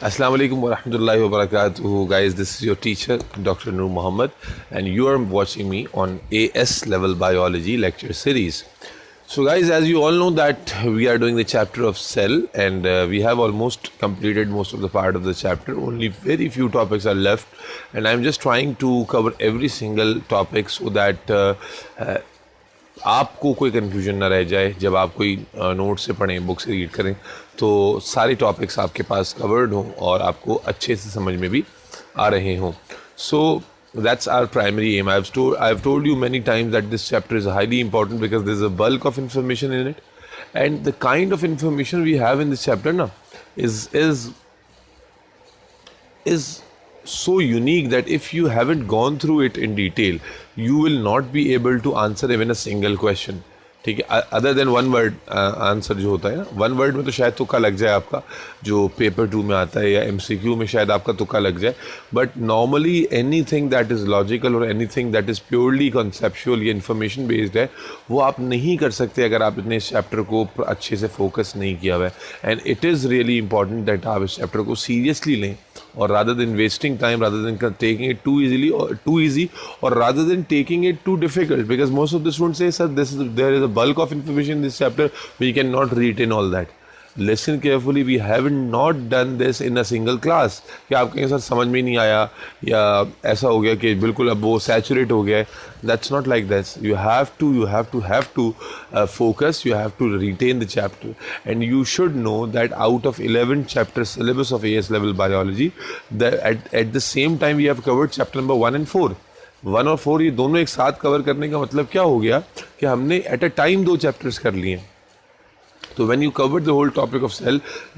Assalamu alaikum wa rahmatullahi wa barakatuhu. Guys, this is your teacher, Dr. Noor Muhammad, and you are watching me on AS Level Biology lecture series. So guys, as you all know that we are doing the chapter of cell, and we have almost completed most of the part of the chapter. Only very few topics are left, and I'm just trying to cover every single topic so that आपको कोई confusion ना रह जाए जब आप कोई note से पढ़ें, बुक से रीड करें, तो सारे टॉपिक्स आपके पास कवर्ड हों और आपको अच्छे से समझ में भी आ रहे हों. सो that's our primary aim. I've told you many times that this chapter is highly important because there's a bulk of information in it, and the kind of information we have in this chapter na is so unique that if you haven't gone through it in detail, you will not be able to answer even a single question. ठीक है, other than one word answer जो होता है ना, one word में तो शायद तुक्का लग जाए आपका, जो पेपर 2 में आता है, या MCQ में शायद आपका तुक्का लग जाए, but normally anything that is logical और anything that is purely conceptual या इन्फॉर्मेशन बेस्ड है, वो आप नहीं कर सकते अगर आप इतने इस चैप्टर को अच्छे से फोकस नहीं किया हुआ है. And it is really important that आप इस चैप्टर को सीरियसली लें, or rather than wasting time, rather than taking it too easy, or rather than taking it too difficult, because most of the students say, sir, there is a bulk of information in this chapter, we cannot retain all that. Listen carefully, we haven't not done this in a single class. कि आप कहें sir समझ में नहीं आया या ऐसा हो गया कि बिल्कुल अब वो सैचुरेट हो गया है. That's not like this. You have to focus. You have to retain the chapter, and you should know that out of 11 chapter syllabus of AS level biology, at the same time we have covered chapter number 1 and 4. 1 और 4 ये दोनों एक साथ cover करने का मतलब क्या हो गया कि हमने एट अ टाइम 2 चैप्टर्स कर लिए. So when you cover the whole topic of cell,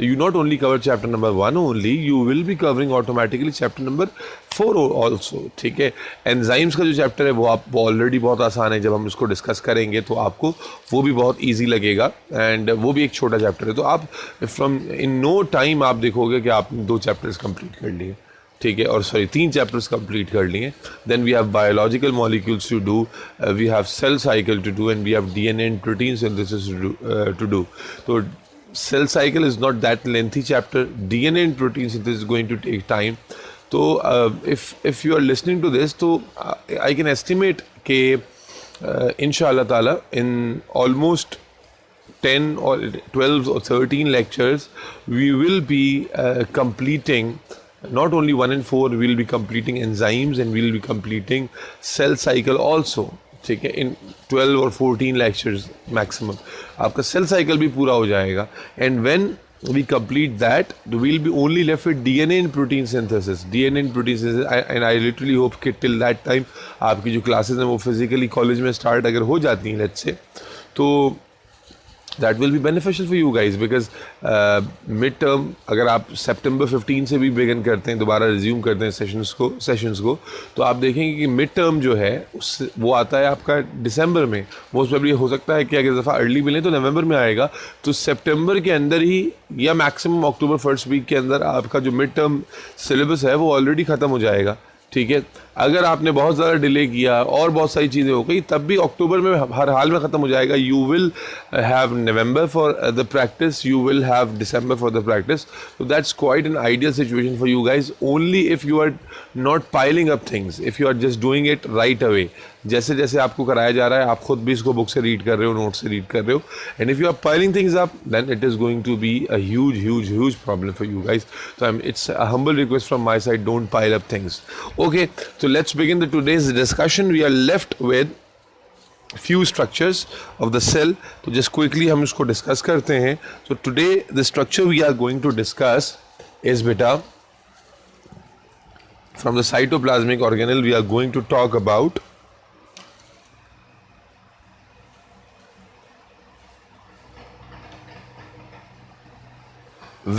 you not only cover chapter number 1 only, you will be covering automatically chapter number 4 also. ठीक है, एंजाइम्स का जो चैप्टर है वो आप ऑलरेडी बहुत आसान है, जब हम उसको डिस्कस करेंगे तो आपको वो भी बहुत ईजी लगेगा, एंड वो भी एक छोटा चैप्टर है. तो आप फ्रॉम इन नो टाइम आप देखोगे कि आपने 2 चैप्टर्स कंप्लीट कर लिए, ठीक है, और सॉरी 3 चैप्टर्स कंप्लीट कर लिए. Then we have biological molecules to do, we have cell cycle to do, and we have DNA and protein synthesis to do. तो cell cycle is not that lengthy chapter, DNA and protein synthesis is going to take time. तो if you are listening to this, तो I can estimate कि इंशाअल्लाह ताला in almost 10 or 12 or 13 lectures we will be completing not only 1 and 4, we will be completing enzymes and we will be completing cell cycle also. ठीक है, in 12 or 14 lectures maximum आपका cell cycle भी पूरा हो जाएगा. And when we complete that, we will be only left with DNA and protein synthesis. And I literally hope कि till that time आपकी जो classes हैं वो physically college में start अगर हो जाती हैं let's say, तो that will be beneficial for you guys, because mid term अगर आप September 15 से भी बिगन करते हैं, दोबारा रिज्यूम करते हैं सेशंस को, तो आप देखेंगे कि मिड टर्म जो है वो आता है आपका दिसंबर में. मोस्ट प्रोबेबली हो सकता है कि अगर दफ़ा अर्ली मिले तो नवंबर में आएगा, तो सितंबर के अंदर ही या मैक्सिमम अक्टूबर फर्स्ट वीक के अंदर आपका जो मिड टर्म सिलेबस है वो ऑलरेडी ख़त्म हो जाएगा. ठीक है, अगर आपने बहुत ज़्यादा डिले किया और बहुत सारी चीज़ें हो गई, तब भी अक्टूबर में हर हाल में ख़त्म हो जाएगा. You will have November for the practice, you will have December for the practice. तो that's quite an ideal situation for you guys, only if you are not piling up things, if you are just doing it right away. जैसे जैसे आपको कराया जा रहा है, आप खुद भी इसको बुक से रीड कर रहे हो, नोट से रीड कर रहे हो, and if you are piling things up, then it is going to be a huge problem for you guys. So it's a humble request from my side, don't pile up things. Okay, so let's begin today's discussion. We are left with few structures of the cell. तो just quickly हम इसको discuss करते हैं. So today the structure we are going to discuss is beta, from the cytoplasmic organelle we are going to talk about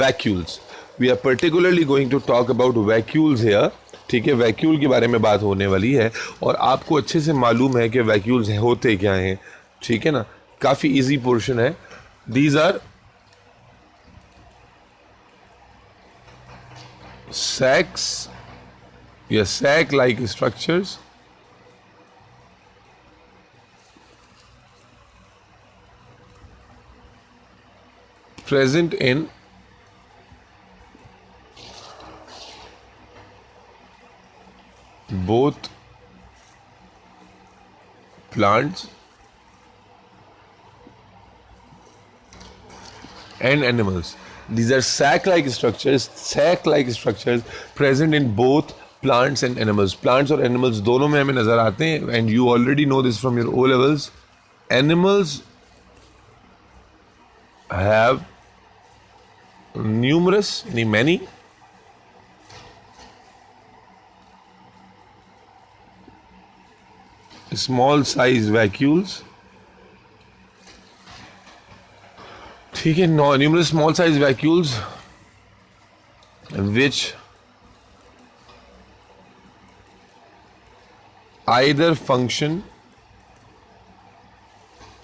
vacuoles. We are particularly going to talk about vacuoles here. ठीक है, vacuole के बारे में बात होने वाली है, और आपको अच्छे से मालूम है कि वैक्यूल्स होते क्या हैं. ठीक है ना, काफ़ी इजी पोर्शन है. दीज आर sacs या sac like structures present in both plants and animals. These are sac-like structures present in both plants and animals. Plants और animals दोनों में हमें नजर आते हैं, and you already know this from your O levels. Animals have numerous, many small size vacuoles. ठीक है, numerous small size vacuoles which either function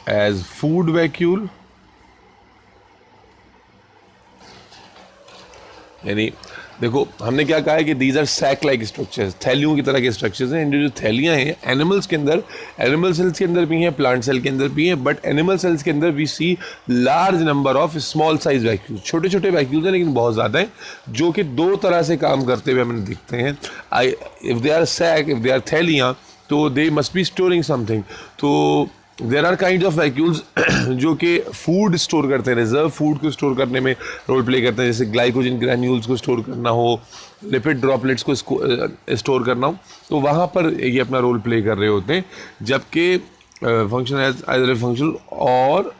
as food vacuole, यानी देखो हमने क्या कहा है कि these are sac like structures, थैलियों की तरह के स्ट्रक्चर्स हैं. जो थैलियां हैं एनिमल्स के अंदर, एनिमल सेल्स के अंदर भी हैं, प्लांट सेल के अंदर भी हैं, बट एनिमल सेल्स के अंदर we see large number of small size vacuoles. छोटे छोटे वैक्यूल्स हैं लेकिन बहुत ज़्यादा हैं, जो कि दो तरह से काम करते हुए हमें दिखते हैं. If they are sac, if they are थैलियाँ, तो they must be storing something. तो there are kind of vacuoles जो कि फूड स्टोर करते हैं, रिजर्व फूड को स्टोर करने में रोल प्ले करते हैं, जैसे ग्लाइकोजन ग्रैन्यूल्स को स्टोर करना हो, लिपिड ड्रॉपलेट्स को स्टोर करना हो, तो वहाँ पर ये अपना रोल प्ले कर रहे होते हैं. जबकि फंक्शन एज आइदर फंक्शन और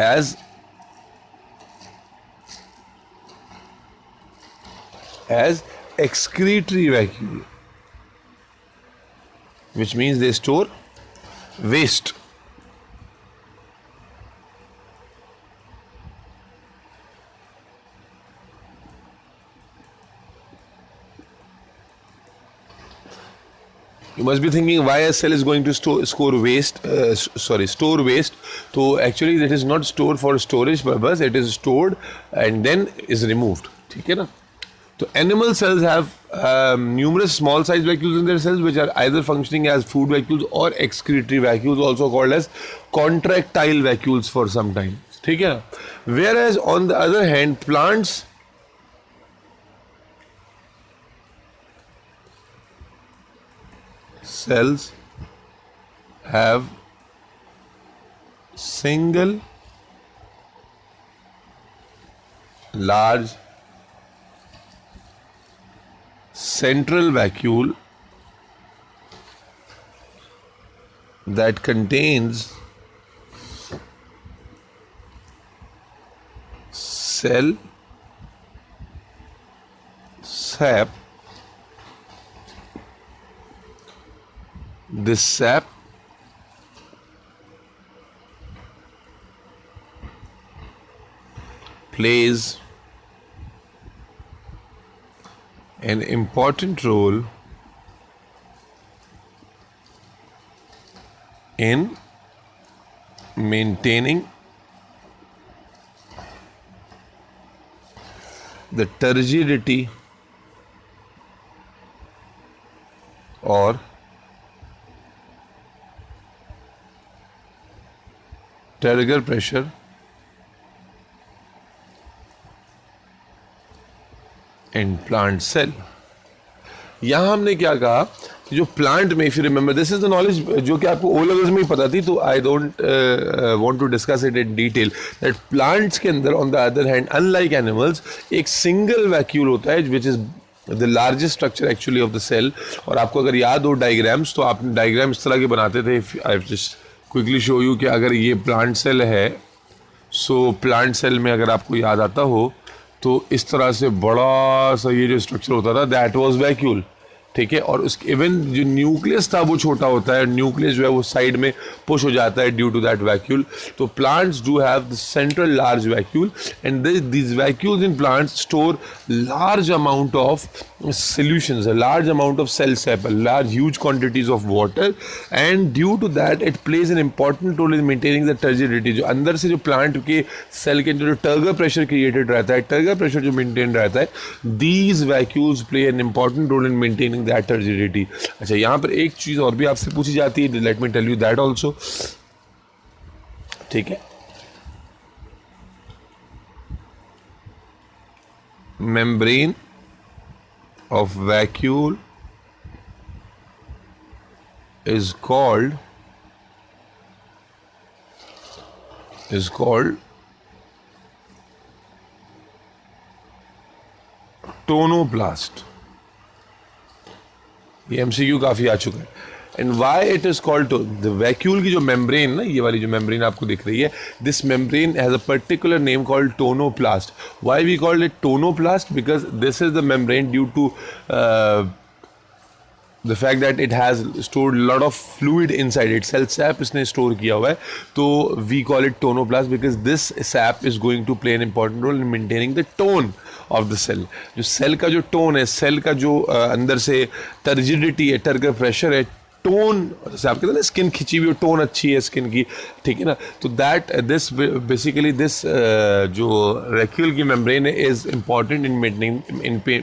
as excretory vacuole, which means they store waste. You must be thinking why a cell is going to store waste. So actually that is not stored for storage purpose. It is stored and then is removed. ठीक है ना? So animal cells have numerous small size vacuoles in their cells, which are either functioning as food vacuoles or excretory vacuoles, also called as contractile vacuoles for some time. ठीक है? Whereas on the other hand, plants cells have single large central vacuole that contains cell sap. This sap plays an important role in maintaining the turgidity or turgor pressure in plant cell. यहाँ हमने क्या कहा कि जो plant में, if you remember, this is the knowledge जो कि आपको ओ लेवल्स में ही पता थी, तो I don't want to discuss it in detail. That plants के अंदर on the other hand, unlike animals, एक सिंगल वैक्यूल होता है which is the largest structure actually of the cell. और आपको अगर याद हो डायग्राम्स, तो आप डायग्राम इस तरह के बनाते थे. I just quickly show you कि अगर ये प्लांट सेल है, सो प्लांट सेल में अगर आपको याद आता हो तो इस तरह से बड़ा सा ये जो स्ट्रक्चर होता था, दैट वाज वैक्यूल. ठीक है, और उसके इवन जो न्यूक्लियस था वो छोटा होता है, न्यूक्लियस जो है वो साइड में पुश हो जाता है ड्यू टू दैट वैक्यूल. तो plants do have the central large vacuole, and these vacuoles in plants store large amount of solutions, a large amount of cell sap, a large huge quantities of water, and due to that it plays an important role in maintaining the turgidity. जो अंदर से जो plant के cell के अंदर जो turgor pressure created रहता है, टर्गर प्रेशर जो मेंटेन रहता है, these vacuoles play an important role in maintaining that turgidity. अच्छा, यहाँ पर एक चीज और भी आपसे पूछी जाती है, let me tell you that also. ठीक है, membrane of vacuole is called tonoplast. ये एमसीक्यू काफी आ चुका है. And why it is called the vacuole की जो मेम्ब्रेन ना, ये वाली जो मेम्ब्रेन आपको दिख रही है, this membrane has a particular name called tonoplast. Why we called it tonoplast? Because this is the membrane due to the fact that it has stored a lot of fluid inside it, cell sap इसने store किया हुआ है, तो we call it tonoplast because this sap is going to play an important role in maintaining the tone of the cell. जो cell का जो tone है, cell का जो अंदर से turgidity है, turgor pressure है, टोन, जैसे आप कहते हैं ना स्किन खिंची हुई, टोन अच्छी है स्किन की, ठीक है ना, तो दैट दिस बेसिकली दिस जो वैक्यूल की मेम्ब्रेन है is important in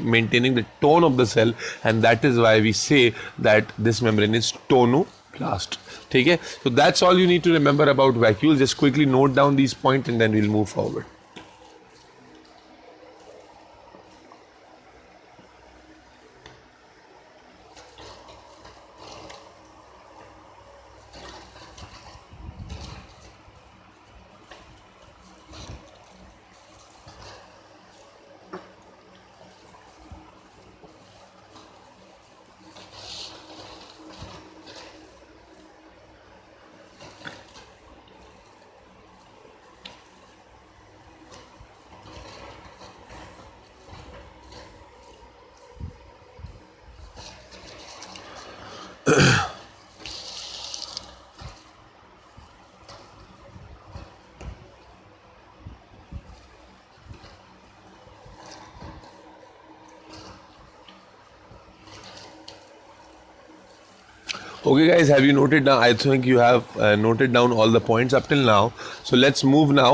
maintaining the tone of the cell, and that is why we say that this membrane is tonoplast. ठीक है, so that's all you need to remember about vacuoles. Just quickly note down these points and then we'll move forward. Okay guys, have you noted down? I think you have noted down all the points up till now. So let's move now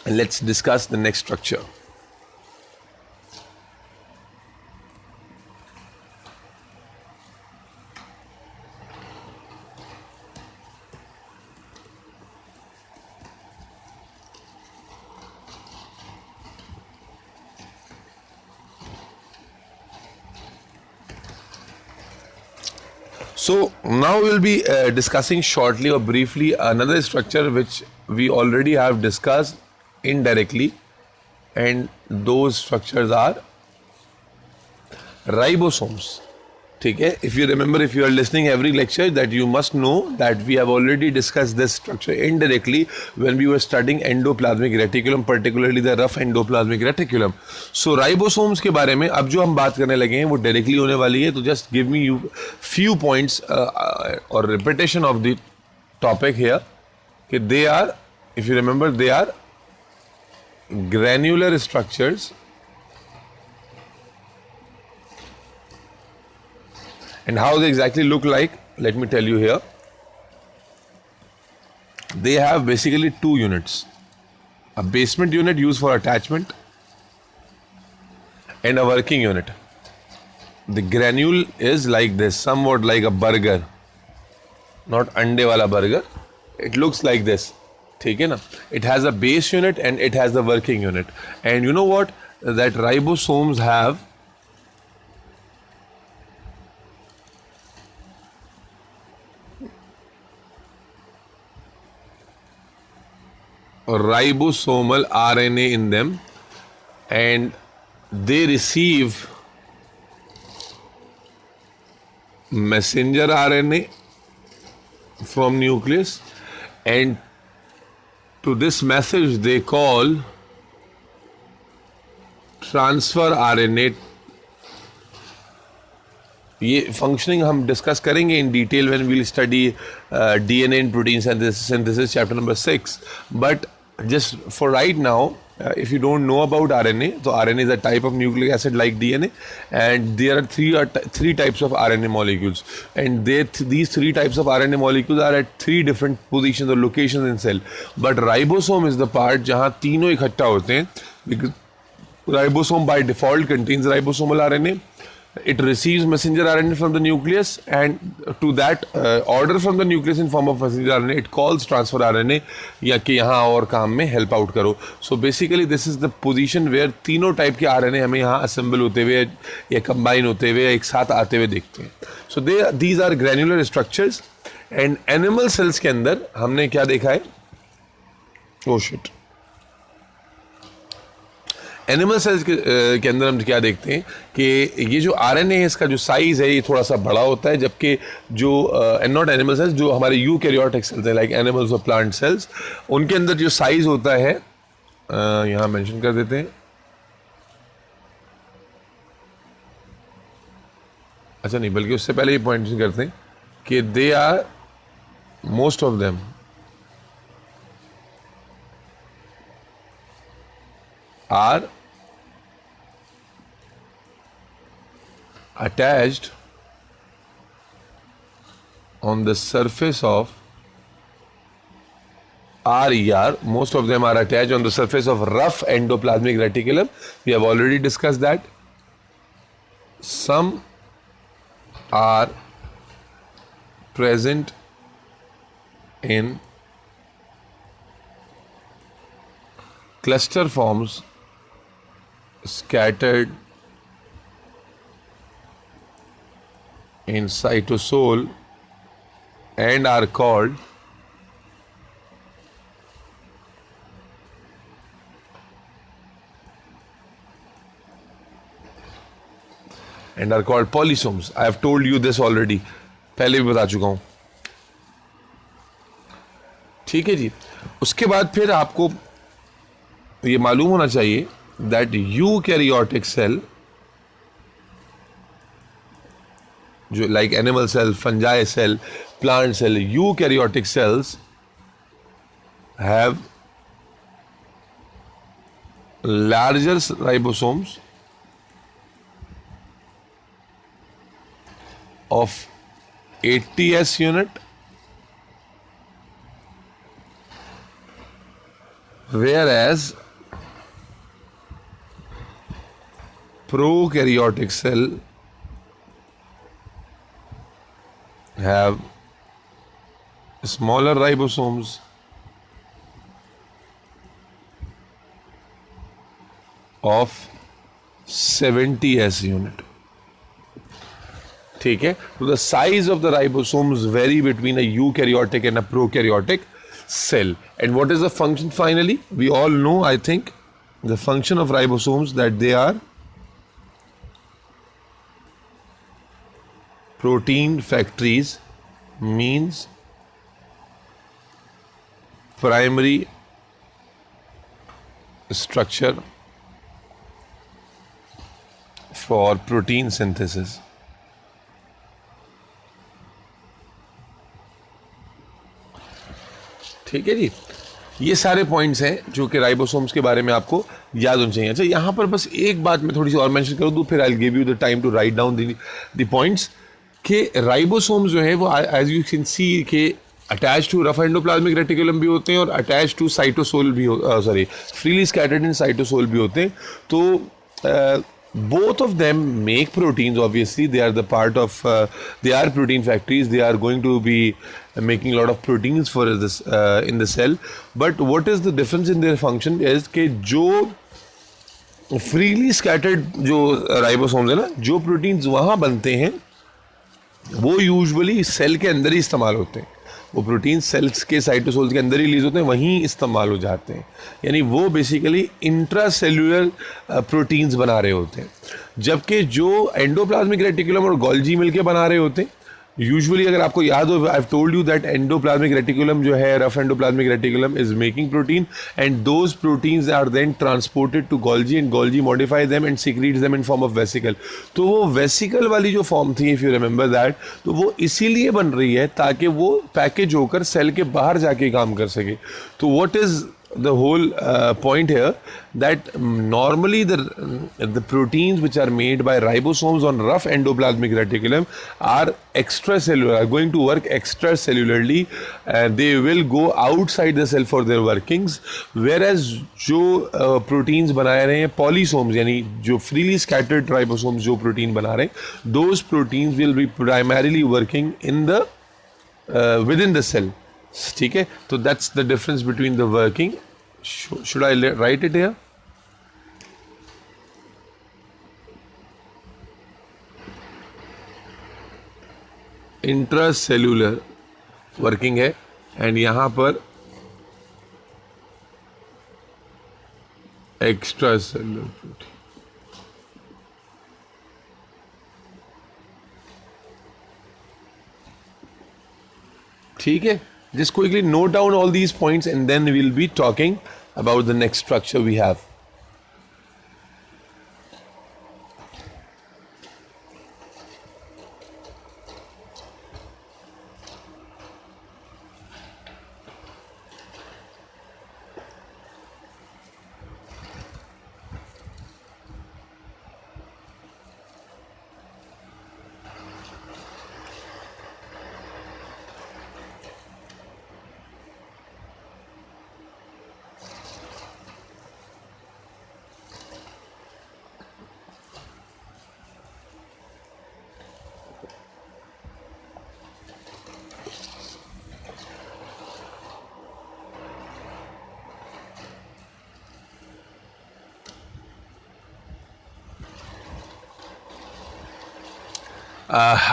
and let's discuss the next structure. So now we'll be discussing shortly or briefly another structure which we already have discussed indirectly, and those structures are ribosomes. ठीक है, if you remember, if you are listening every lecture, that you must know that we have already discussed this structure indirectly when we were studying endoplasmic reticulum, particularly the rough endoplasmic reticulum. So ribosomes के बारे में अब जो हम बात करने लगे हैं वो डायरेक्टली होने वाली है. तो just give me you few points or repetition of the topic here. कि they are, if you remember, they are granular structures. And how they exactly look like, let me tell you here. They have basically two units. A basement unit used for attachment and a working unit. The granule is like this, somewhat like a burger. Not ande wala burger. It looks like this. ठीक है ना? It has a base unit and it has the working unit. And you know what? That ribosomes have ribosomal RNA in them, and they receive messenger RNA from nucleus, and to this message they call transfer RNA. ये functioning हम discuss करेंगे in detail when we will study DNA and protein synthesis chapter number 6. But just for right now, if you don't know about RNA, so RNA is a type of nucleic acid like DNA, and there are three types of RNA molecules, and these three types of RNA molecules are at three different positions or locations in cell. But ribosome is the part जहाँ तीनों इकट्ठा होते हैं, because ribosome by default contains ribosomal RNA, it receives messenger RNA from the nucleus, and to that order from the nucleus in form of messenger RNA, it calls transfer RNA या कि यहाँ और काम में help out करो. So basically this is the position where तीनों type के RNA हमें यहाँ assemble होते हुए या combine होते हुए एक साथ आते हुए देखते हैं. So these are granular structures, and animal cells के अंदर हमने क्या देखा है? Oh shit. एनिमल सेल्स के अंदर हम क्या देखते हैं कि ये जो आरएनए है इसका जो साइज़ है ये थोड़ा सा बड़ा होता है, जबकि जो एंड नॉट एनिमल सेल्स, जो हमारे यूकैरियोटिक सेल्स हैं लाइक एनिमल्स और प्लांट सेल्स, उनके अंदर जो साइज़ होता है यहाँ मेंशन कर देते हैं. अच्छा नहीं, बल्कि उससे पहले ये पॉइंट मेंशन करते हैं कि they are most of them are attached on the surface of RER. Most of them are attached on the surface of rough endoplasmic reticulum. We have already discussed that. Some are present in cluster forms scattered in cytosol and are called polysomes. I have told you this already. पहले भी बता चुका हूं. ठीक है जी. उसके बाद फिर आपको ये मालूम होना चाहिए that eukaryotic cell, जो like animal cell, fungi cell, plant cell, eukaryotic cells have larger ribosomes of 80S unit, whereas prokaryotic cell have smaller ribosomes of 70S unit. ठीक है. So the size of the ribosomes vary between a eukaryotic and a prokaryotic cell. And what is the function finally? We all know, I think, the function of ribosomes, that they are protein factories, means primary structure for protein synthesis. ठीक है जी. ये सारे points हैं जो कि ribosomes के बारे में आपको याद होना चाहिए. अच्छा, यहाँ पर बस एक बात मैं थोड़ी सी और मेंशन कर दूँ, फिर I will give you the time to write down the points. कि राइबोसोम्स जो है वो एज यू कैन सी के attach to rough endoplasmic reticulum भी होते हैं और अटैच टू साइटोसोल भी फ्रीली स्कैटर्ड इन साइटोसोल भी होते हैं. तो both of them make proteins. Obviously they are the part of they are protein factories. They are going to be making a lot of proteins for this in the cell. But what is the difference in their function is कि जो freely scattered जो ribosomes है ना, जो proteins वहाँ बनते हैं वो यूजुअली सेल के अंदर ही इस्तेमाल होते हैं. वो प्रोटीन सेल्स के साइटोसोल्स के अंदर ही रिलीज होते हैं, वहीं इस्तेमाल हो जाते हैं. यानी वो बेसिकली इंट्रासेल्यूलर प्रोटीन्स बना रहे होते हैं. जबकि जो एंडोप्लाज्मिक रेटिकुलम और गोल्जी मिलके बना रहे होते हैं, यूजुअली अगर आपको याद हो, I have told you that endoplasmic reticulum जो है, rough endoplasmic reticulum is making protein and those proteins are then transported to Golgi and Golgi modify them and secretes them in form of vesicle. तो वो vesicle वाली जो form थी, if you remember that, तो वो इसीलिए बन रही है ताकि वो पैकेज होकर सेल के बाहर जाके काम कर सके. तो what is the whole point here that normally the proteins which are made by ribosomes on rough endoplasmic reticulum are extracellular, are going to work extracellularly, and they will go outside the cell for their workings, whereas जो proteins बनाए रहे हैं polysomes, यानी जो freely scattered ribosomes जो protein बना रहे हैं, those proteins will be primarily working in the within the cell. ठीक है, तो that's the difference between the working. Should I write it here? Intracellular working है, एंड यहां पर एक्स्ट्रा सेल्यूलर प्रोटीन. ठीक है, just quickly note down all these points and then we'll be talking about the next structure we have.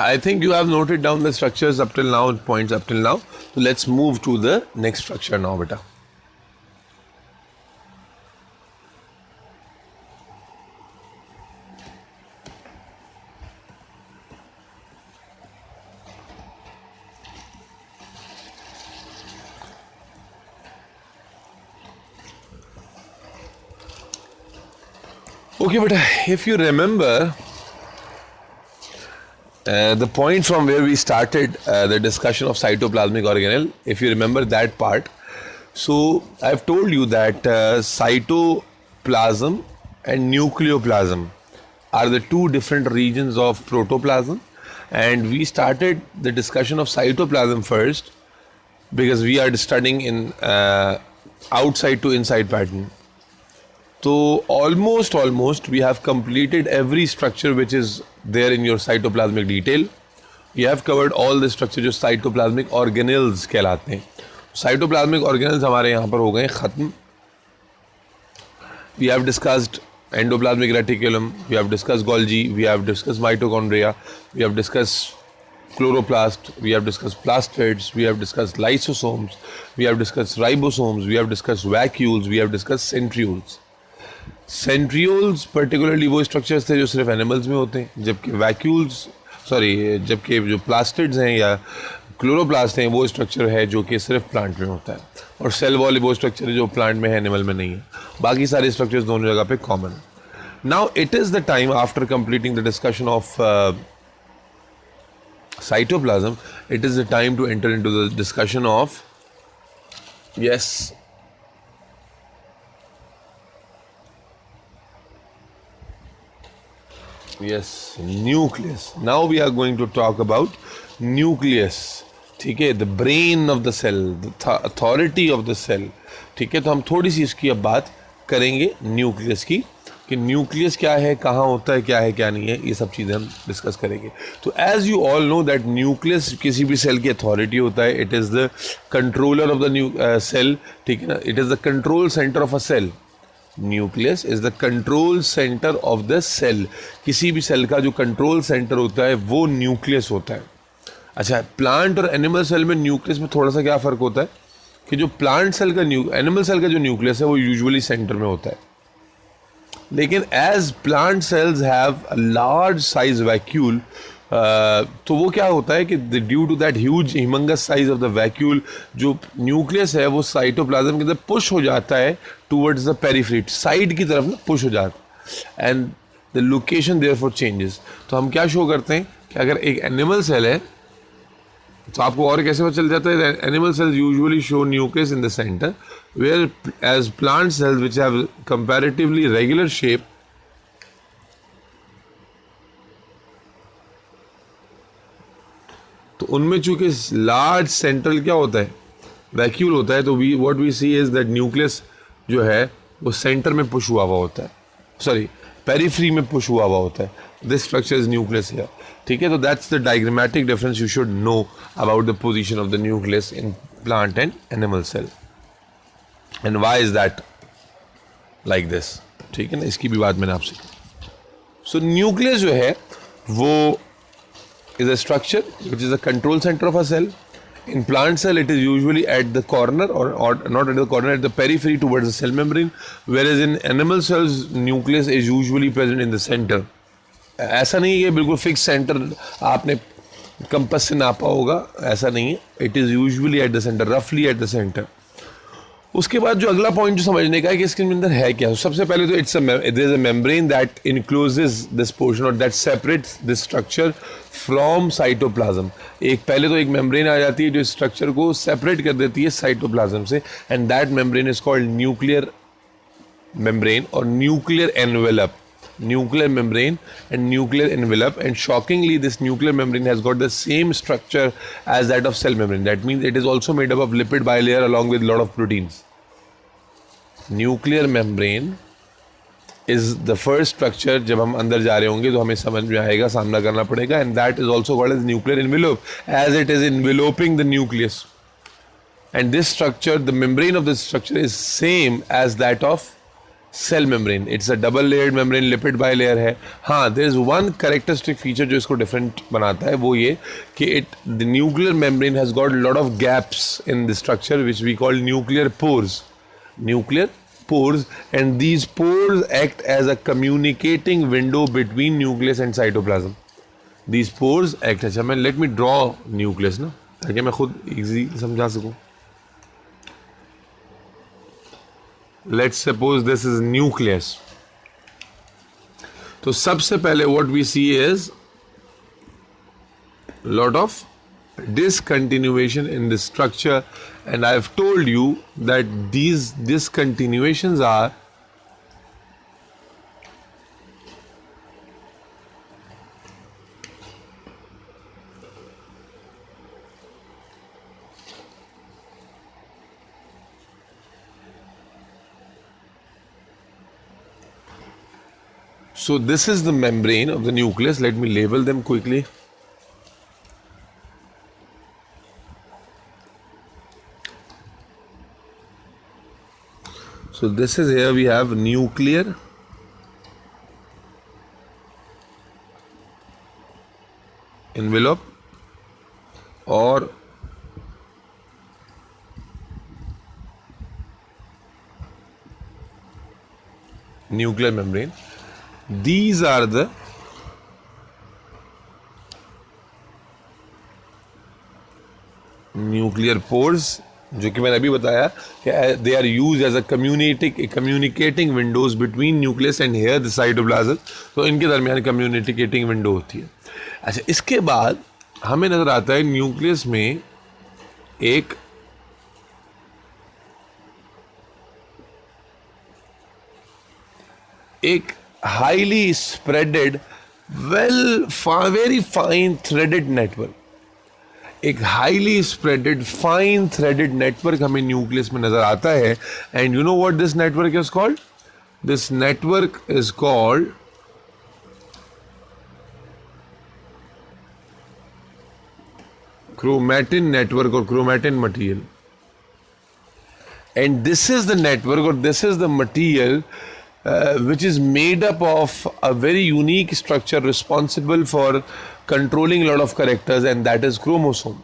I think you have noted down the structures up till now, points up till now. So let's move to the next structure now, beta. Okay, but if you remember, the point from where we started the discussion of cytoplasmic organelle, if you remember that part, so I've told you that cytoplasm and nucleoplasm are the two different regions of protoplasm, and we started the discussion of cytoplasm first because we are studying in outside to inside pattern. So almost we have completed every structure which is there in your cytoplasmic detail. We have covered all the structure जो cytoplasmic organelles कहलाते हैं. Cytoplasmic organelles हमारे यहाँ पर हो गए ख़त्म. We have discussed endoplasmic reticulum, we have discussed Golgi, we have discussed mitochondria, we have discussed chloroplast, we have discussed plastids, we have discussed lysosomes, we have discussed ribosomes, we have discussed vacuoles, we have discussed centrioles. Centrioles particularly वो structures थे जो सिर्फ animals में होते हैं, जबकि जो plastids हैं या क्लोरोप्लास्ट हैं वो स्ट्रक्चर है जो कि सिर्फ प्लांट में होता है, और सेल वॉल वो स्ट्रक्चर है जो प्लांट में है, एनिमल में नहीं है. बाकी सारे स्ट्रक्चर्स दोनों जगह पे common. Now it is the time after completing the discussion of cytoplasm, it is the time to enter into the discussion of nucleus. Now we are going to talk about nucleus. ठीक है, the brain of the cell, the authority of the cell. ठीक है, तो हम थोड़ी सी इसकी अब बात करेंगे न्यूक्लियस की, कि न्यूक्लियस क्या है, कहाँ होता है क्या नहीं है, ये सब चीज़ें हम डिस्कस करेंगे. तो as you all know that nucleus किसी भी सेल की अथॉरिटी होता है. It is the controller of the cell. ठीक है ना, it is the control centre of a cell. Nucleus is the control centre of the cell. किसी भी सेल का जो कंट्रोल सेंटर होता है वो न्यूक्लियस होता है. अच्छा, प्लांट और एनिमल सेल में न्यूक्लियस में थोड़ा सा क्या फ़र्क होता है कि जो प्लांट सेल का एनिमल सेल का जो न्यूक्लियस है वो यूजुअली सेंटर में होता है, लेकिन as plant cells have a large size vacuole, तो वो क्या होता है कि due to that huge humongous size of the vacuole, जो न्यूक्लियस है वो साइटोप्लाज्म की तरफ पुश हो जाता है टूवर्ड्स द पेरिफेरी, साइड की तरफ ना पुश हो जाता है, and the location therefore changes. तो हम क्या शो करते हैं कि अगर एक एनिमल सेल है तो आपको और कैसे पता चल जाता है? Animal cells usually show nucleus in the centre, whereas plant cells which have comparatively regular shape तो उनमें चूंकि लार्ज सेंट्रल क्या होता है, वैक्यूल होता है, तो we what we see is that nucleus जो है वो सेंटर में पुश हुआ होता है, सॉरी पेरिफ्री में पुश हुआ होता है. This structure is nucleus here. ठीक है, तो that's the diagrammatic difference you should know about the position of the nucleus in plant and animal cell. And why is that like this? ठीक है ना, इसकी भी बात मैंने आपसे. सो न्यूक्लियस जो है वो is a structure which is a control center of a cell. In plant cell, it is usually at the corner or not at the corner, at the periphery towards the cell membrane, whereas in animal cells, nucleus is usually present in the center. ऐसा नहीं है कि बिल्कुल fix centre आपने compass से नापा होगा, ऐसा नहीं है. It is usually at the centre, रफली एट द सेंटर. उसके बाद जो अगला पॉइंट जो समझने का है कि इसके अंदर है क्या. सबसे पहले तो there is a membrane that encloses this portion और that separates this structure from cytoplasm. पहले तो एक मेम्ब्रेन आ जाती है जो स्ट्रक्चर को सेपरेट कर देती है साइटोप्लाज्म से, and that membrane is called nuclear membrane और nuclear envelope. Nuclear membrane and nuclear envelope, and shockingly this nuclear membrane has got the same structure as that of cell membrane. That means it is also made up of lipid bilayer along with lot of proteins. Nuclear membrane is the first structure. जब हम अंदर जा रहे होंगे तो हमें समझ में आएगा, सामना करना पड़ेगा, and that is also called as nuclear envelope as it is enveloping the nucleus. And this structure, the membrane of this structure is same as that of cell membrane. It's a double layered membrane, lipid bilayer है. हाँ, there is one characteristic feature जो इसको different बनाता है, वो ये कि the nuclear membrane has got lot of gaps in the structure which we call nuclear pores. Nuclear pores, and these pores act as a communicating window between nucleus and cytoplasm. These pores act. अच्छा, मैं let me draw nucleus ना, ताकि मैं खुद easy समझा सकूँ. Let's suppose this is nucleus. तो सबसे पहले what we see is lot of discontinuation in the structure, and I have told you that these discontinuations are so this is the membrane of the nucleus. Let me label them quickly. So this is, here we have nuclear envelope or nuclear membrane. These are the nuclear pores, जो कि मैंने अभी बताया कि they are used as a communicating windows between nucleus and here the cytoplasm. तो इनके दरमियान communicating window होती है. अच्छा, इसके बाद हमें नजर आता है न्यूक्लियस में एक highly spreaded, very fine threaded network. एक highly spreaded, fine threaded network हमें न्यूक्लियस में नजर आता है. And you know what this network is called? This network is called chromatin network or chromatin material. And this is the network or this is the material which is made up of a very unique structure responsible for controlling a lot of characters, and that is chromosome.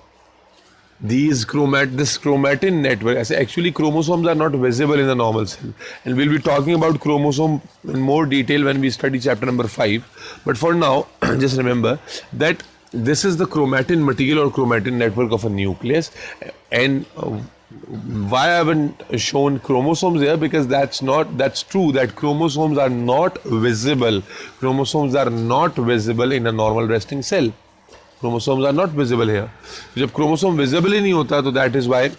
This chromatin network, actually chromosomes are not visible in the normal cell, and we'll be talking about chromosome in more detail when we study chapter number 5. But for now, just remember that this is the chromatin material or chromatin network of a nucleus. And why I haven't shown chromosomes here? Because that's true that chromosomes are not visible. Chromosomes are not visible in a normal resting cell. Chromosomes are not visible here. जब chromosome visible ही नहीं होता तो that is why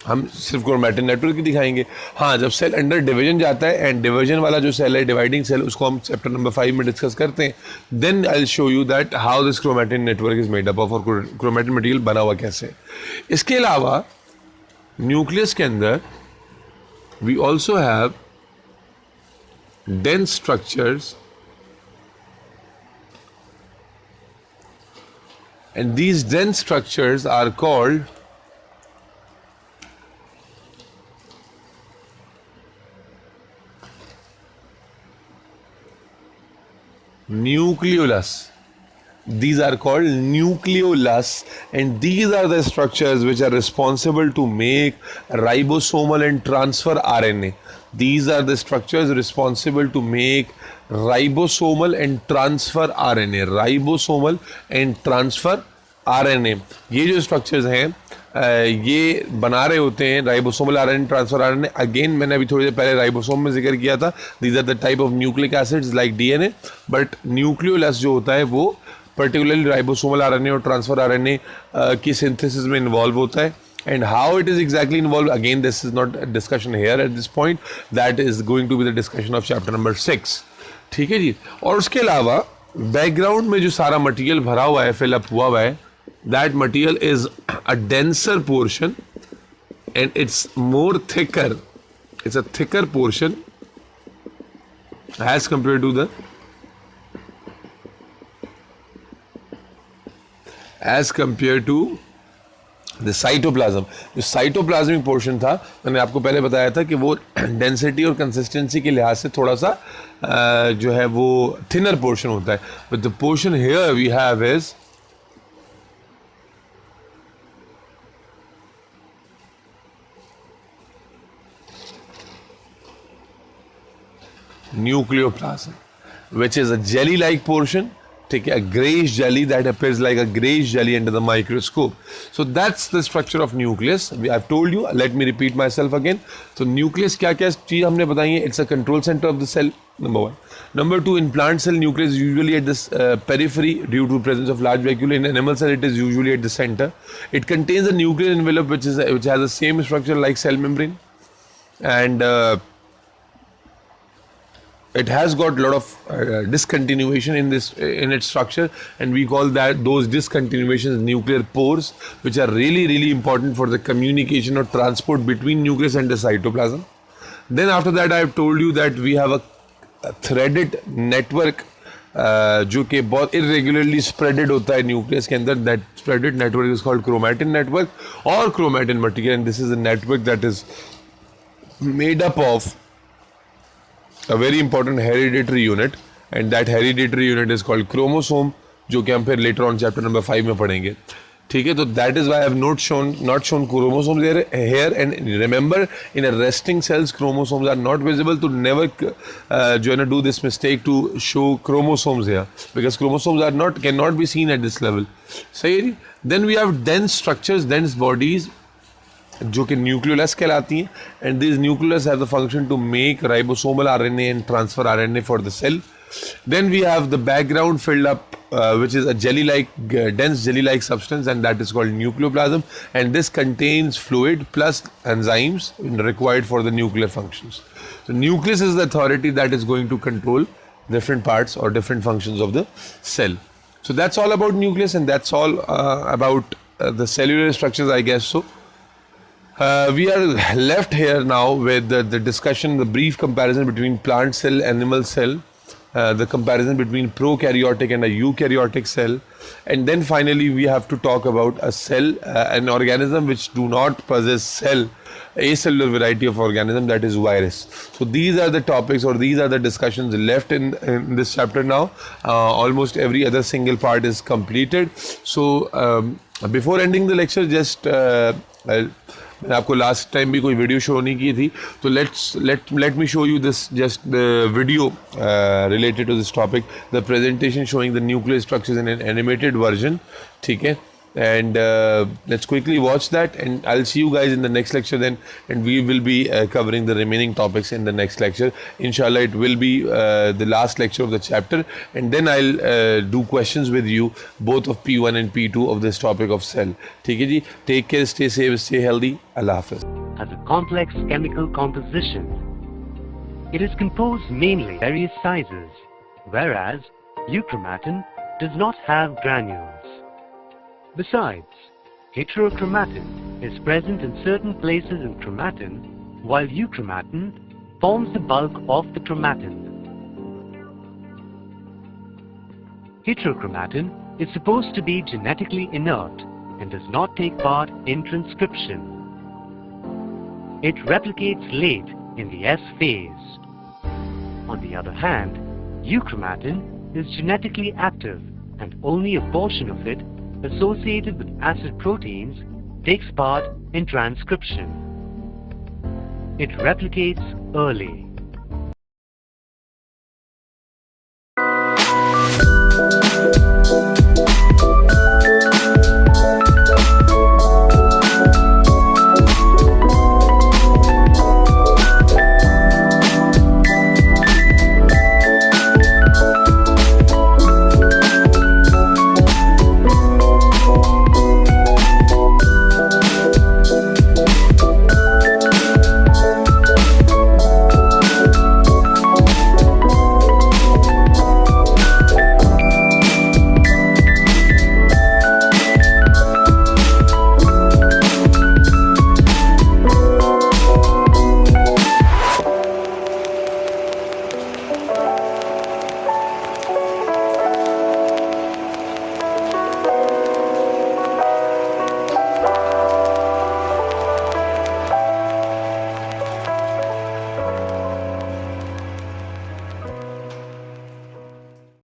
हम सिर्फ chromatin network ही दिखाएंगे. हाँ, जब सेल अंडर डिवीजन जाता है एंड डिवीजन वाला जो सेल है, डिवाइडिंग सेल, उसको हम चैप्टर नंबर 5 में डिस्कस करते हैं. Then I will show you that how this chromatin network is made up of और क्रोमैटिन मटेरियल बना हुआ कैसे. इसके अलावा न्यूक्लियस के अंदर we also have dense structures, and these dense structures are called nucleolus. These are called nucleolus, and these are the structures which are responsible to make ribosomal and transfer RNA. These are the structures responsible to make ribosomal and transfer RNA. Ribosomal and transfer RNA. ये जो structures हैं ये बना रहे होते हैं ribosomal RNA, transfer RNA. Again मैंने अभी थोड़ी देर पहले राइबोसोम में जिक्र किया था. These are the type of nucleic acids like DNA, but nucleolus जो होता है वो पर्टिकुलरली राइबोसोमल आरएनए और ट्रांसफर आरएनए की सिंथेसिस में इन्वॉल्व होता है. And how it is exactly involved, again this is not a discussion here at this point, that is going to be the discussion of chapter number 6. ठीक है जी. और उसके अलावा बैकग्राउंड में जो सारा मटेरियल भरा हुआ है, फिलअप हुआ है, that material is a denser portion and it's more thicker. It's a thicker portion as compared to the cytoplasm. जो साइटोप्लाज्मिक पोर्शन था, मैंने आपको पहले बताया था कि वो डेंसिटी और कंसिस्टेंसी के लिहाज से थोड़ा सा जो है वो थिनर पोर्शन होता है. But the portion here we have is nucleoplasm, which is a jelly-like portion. ठीक है, a grayish jelly that appears like a grayish jelly under the microscope. So that's the structure of nucleus. I've told you. Let me repeat myself again. So nucleus क्या-क्या चीज हमने बताई है? It's a control center of the cell. Number 1. Number 2, in plant cell, nucleus is usually at this periphery due to presence of large vacuole. In animal cell, it is usually at the center. It contains a nuclear envelope which has the same structure like cell membrane, and it has got a lot of discontinuation in its structure, and we call those discontinuations nuclear pores, which are really important for the communication or transport between nucleus and the cytoplasm. Then after that I have told you that we have a threaded network जो कि बहुत irregularly spreaded होता है nucleus के अंदर. That threaded network is called chromatin network or chromatin material, and this is a network that is made up of a very important hereditary unit, and that hereditary unit is called chromosome, जो कि हम फिर later on chapter number 5 में पढ़ेंगे. ठीक है, तो that is why I have not shown chromosomes here, and remember in a resting cells chromosomes are not visible, to never जो है ना do this mistake to show chromosomes here, because chromosomes cannot be seen at this level. सही है जी. Then we have dense structures, dense bodies जो कि nucleolus कहलाती हैं, and this nucleolus have the function to make ribosomal RNA and transfer RNA for the cell. Then we have the background filled up, which is a dense jelly-like substance, and that is called nucleoplasm. And this contains fluid plus enzymes required for the nuclear functions. So nucleus is the authority that is going to control different parts or different functions of the cell. So that's all about nucleus, and that's all about the cellular structures, I guess so. We are left here now with the discussion, the brief comparison between plant cell, animal cell, the comparison between prokaryotic and a eukaryotic cell, and then finally we have to talk about a cell, an organism which do not possess cell, acellular variety of organism, that is virus. So these are the topics, or these are the discussions left in this chapter now. Almost every other single part is completed. So before ending the lecture, just मैंने आपको last time भी कोई video show नहीं की थी, तो let me show you this just video related to this topic, the presentation showing the nuclear structures in an animated version. ठीक है, and let's quickly watch that, and I'll see you guys in the next lecture then, and we will be covering the remaining topics in the next lecture. Inshallah, it will be the last lecture of the chapter, and then I'll do questions with you, both of P1 and P2 of this topic of cell. ठीक है जी, take care, stay safe, stay healthy. Allah Hafiz. Has a complex chemical composition. It is composed mainly of various sizes, whereas euchromatin does not have granules. Besides, heterochromatin is present in certain places in chromatin, while euchromatin forms the bulk of the chromatin. Heterochromatin is supposed to be genetically inert and does not take part in transcription. It replicates late in the S phase. On the other hand, euchromatin is genetically active, and only a portion of it associated with acid proteins takes part in transcription. It replicates early.